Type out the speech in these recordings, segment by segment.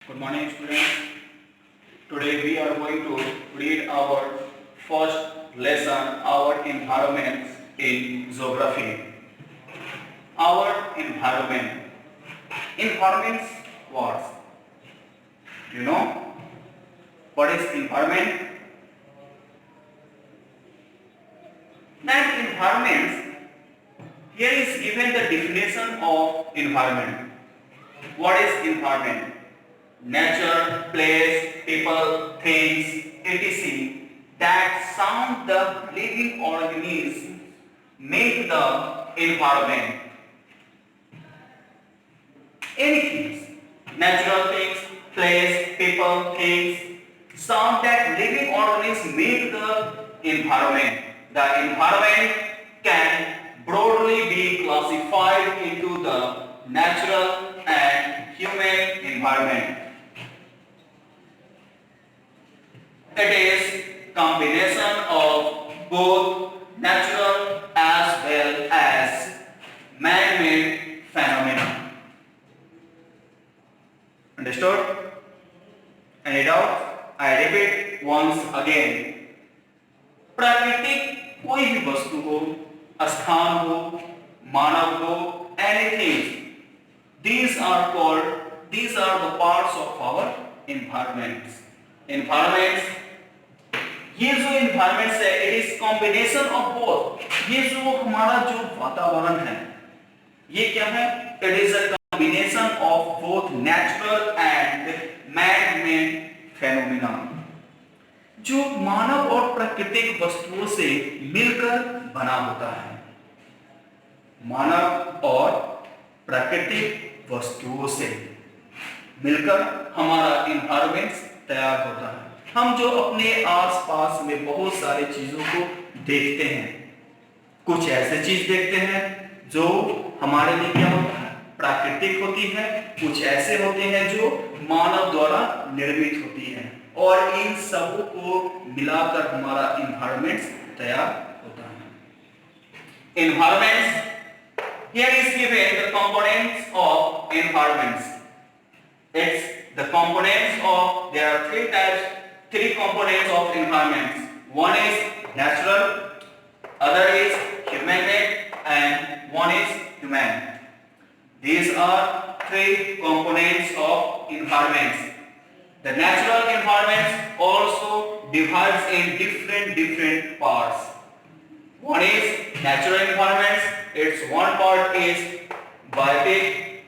Good morning, students. Today we are going to read our first lesson, our environment in geography. Our environment. Environment's what? You know what is environment? That environment, here is given the definition of environment. What is environment? Nature, place, people, things, etc. that sound the living organisms make the environment. Anything, natural things, place, people, things, sound that living organisms make the environment. The environment can broadly be classified into the natural and human environment. It is combination of both natural as well as man-made phenomena. Understood? Any doubt? I repeat once again. प्राकृतिक कोई भी वस्तु हो, स्थान हो, मानव हो, anything. These are the parts of our environments. Environments, ये जो environments है, it is combination of both. ये जो हमारा जो वातावरण है, ये क्या है? It is a combination of both natural and man-made phenomena. जो मानव और प्राकृतिक वस्तुओं से मिलकर बना होता है. मानव और प्राकृतिक वस्तुओं से मिलकर हमारा environment तैयार होता है. हम जो अपने आसपास में बहुत सारे चीजों को देखते हैं, कुछ ऐसे चीज देखते हैं जो हमारे लिए क्या होता है? प्राकृतिक होती है. कुछ ऐसे होते हैं जो मानव द्वारा निर्मित होती है, और इन सबों को मिलाकर हमारा एनवायरनमेंट तैयार होता है. Environments, here is given the components of environments. It's the components of, there are three components of environments. One is natural, other is human-made, and one is human. These are three components of environments. The natural environments also divides in different parts. One is natural environments. Its one part is biotic,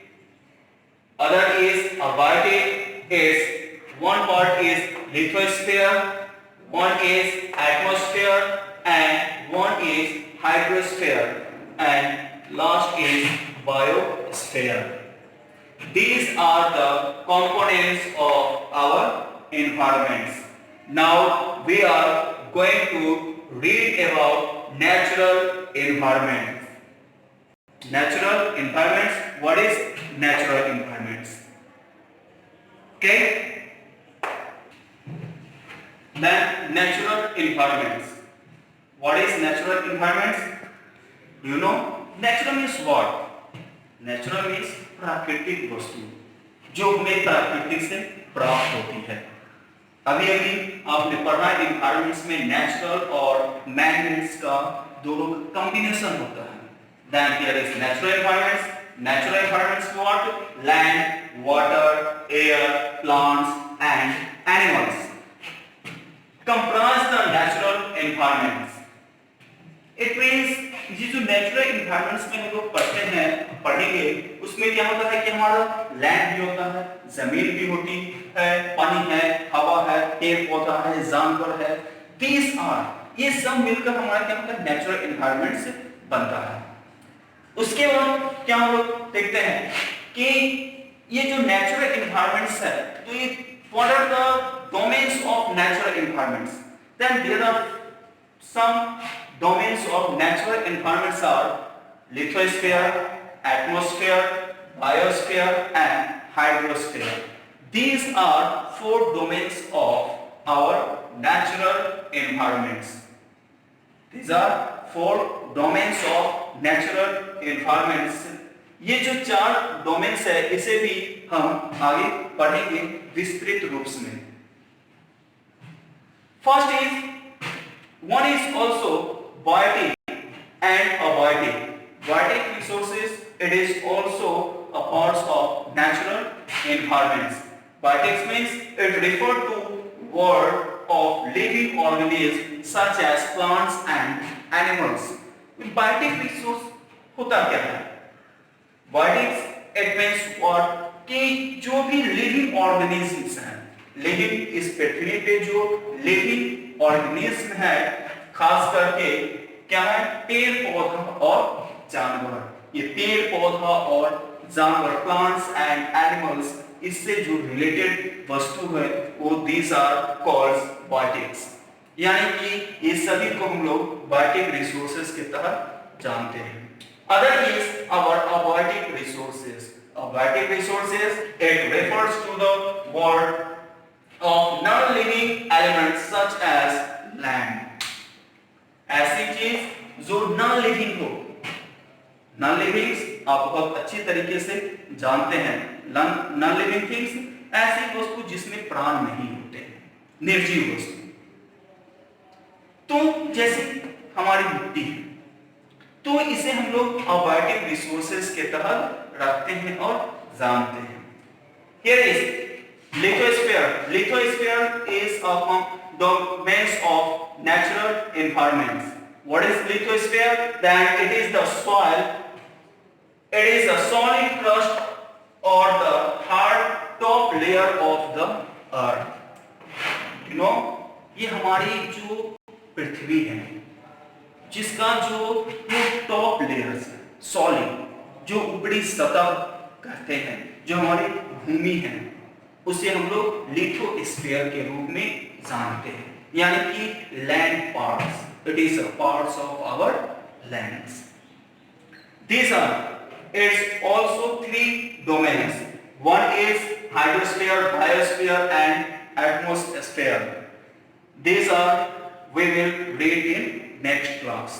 other is abiotic. Its one part is lithosphere, one is atmosphere, and one is hydrosphere, and last is biosphere. These are the components of our environments. Now we are going to read about natural environments. Natural environments. What is natural environments? Okay. Then natural environments. What is natural environments? Do you know? Natural means what? Natural means प्राकृतिक वस्तु जो हमें प्राकृतिक से प्राप्त होती है. अभी आपने पढ़ा एनवायरनमेंट्स में नेचुरल और मैन-मेड का दोनों कॉम्बिनेशन होता है. Then here is natural environments. Natural environments what? Land, water, air, plants and animals comprise the natural environments. It means ये जो नेचुरल एनवायरनमेंट्स में हम लोग पढ़ेंगे उसमें क्या होता है कि हमारा लैंड भी होता है, जमीन भी होती है, पानी है, हवा है, पेड़ पौधा है, जानवर है. These are, ये सब मिलकर हमारा क्या होता है? नेचुरल एनवायरनमेंट से बनता है. उसके बाद क्या हम लोग देखते हैं कि ये जो नेचुरल एनवायरनमेंट्स है, तो ये what are the domains of natural environments? Then there are some domains of natural environments are lithosphere, atmosphere, biosphere and hydrosphere. These are four domains of our natural environments. These are four domains of natural environments ये जो 4 domains है इसे भी हम आगे पढ़ेंगे विस्तृत रूप में। First is one is also biotic and abiotic. Biotic resources it is also a parts of natural environments. Biotics means it refer to world of living organisms such as plants and animals. Biotic resource होता क्या है? Biotics it means what कि जो भी living organisms हैं, living इस पृथ्वी पे जो living organism है, खास करके क्या है? पेड़ पौधा और जानवर। ये पेड़ पौधा और जानवर प्लांट्स एंड एनिमल्स इससे जो रिलेटेड वस्तु है वो दीज आर कॉल्ड बायोटिक्स। यानी कि ये सभी को हम लोग बायोटिक रिसोर्सेज के तहत जानते हैं। Other is our abiotic resources. Abiotic resources it refers to the world of non living elements such as land. ऐसी चीज जो नॉन लिविंग हो। नॉन लिविंग्स आप बहुत अच्छी तरीके से जानते हैं। नॉन लिविंग थिंग्स ऐसी वस्तु जिसमें प्राण नहीं होते हैं, निर्जीव वस्तु। तो जैसे हमारी मिट्टी है, तो इसे हम लोग अबायोटिक रिसोर्सेज के तहत रखते हैं और जानते हैं। Here is lithosphere. Lithosphere is a domain of natural environments. What is lithosphere? Then it is the soil. It is a solid crust or the hard top layer of the earth. You know, ये हमारी जो पृथ्वी है, जिसका जो top layers है, solid, जो ऊपरी सतह कहते हैं, जो हमारी भूमि है, उसे हम लोग लिथोस्फीयर के रूप में जानते हैं। यानी कि land parts, it is a parts of our lands. These are it's also 3 domains. One is hydrosphere, biosphere and atmosphere. These are we will read in next class.